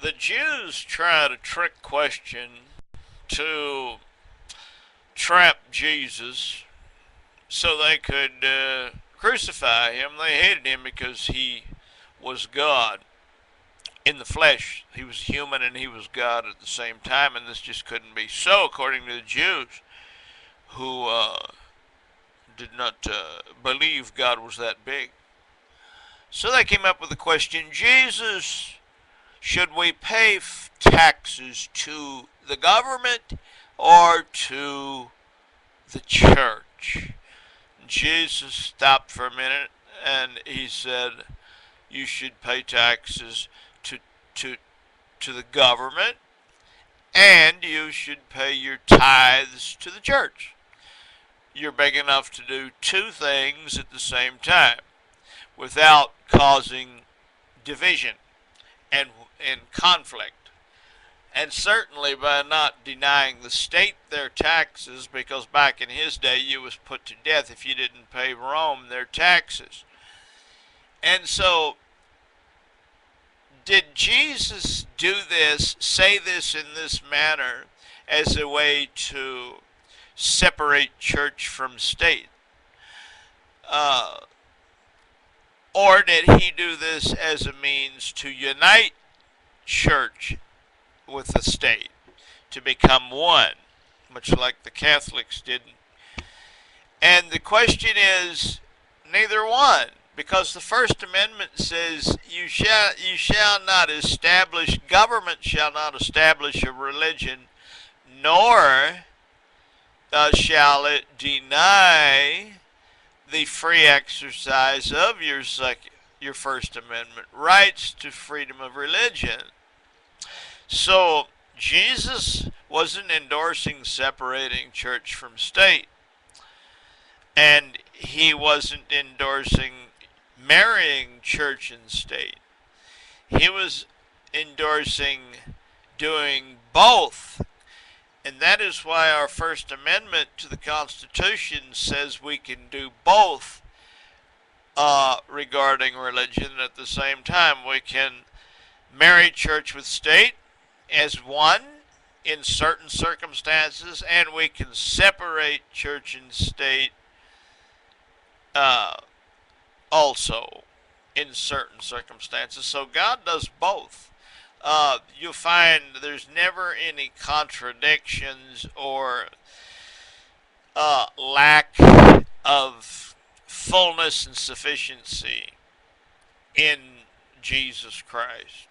The Jews tried a trick question to trap Jesus so they could crucify him. They hated him because he was God in the flesh. He was human and he was God at the same time, and this just couldn't be so, according to the Jews, who did not believe God was that big. So they came up with the question, Jesus, should we pay taxes to the government or to the church? Jesus stopped for a minute and he said, you should pay taxes to, to the government, and you should pay your tithes to the church. You're big enough to do two things at the same time without causing division and conflict. And certainly by not denying the state their taxes, because back in his day you was put to death if you didn't pay Rome their taxes. And so, did Jesus do this, say this in this manner, as a way to separate church from state? Or did he do this as a means to unite church with the state, to become one, much like the Catholics did? And the question is, neither one, because the First Amendment says you shall not establish, government shall not establish a religion, nor shall it deny the free exercise of your First Amendment rights to freedom of religion. So Jesus wasn't endorsing separating church from state, and he wasn't endorsing marrying church and state. He was endorsing doing both. And that is why our First Amendment to the Constitution says we can do both regarding religion. At the same time, we can marry church with state as one in certain circumstances, and we can separate church and state also in certain circumstances. So God does both. You'll find there's never any contradictions or lack of fullness and sufficiency in Jesus Christ.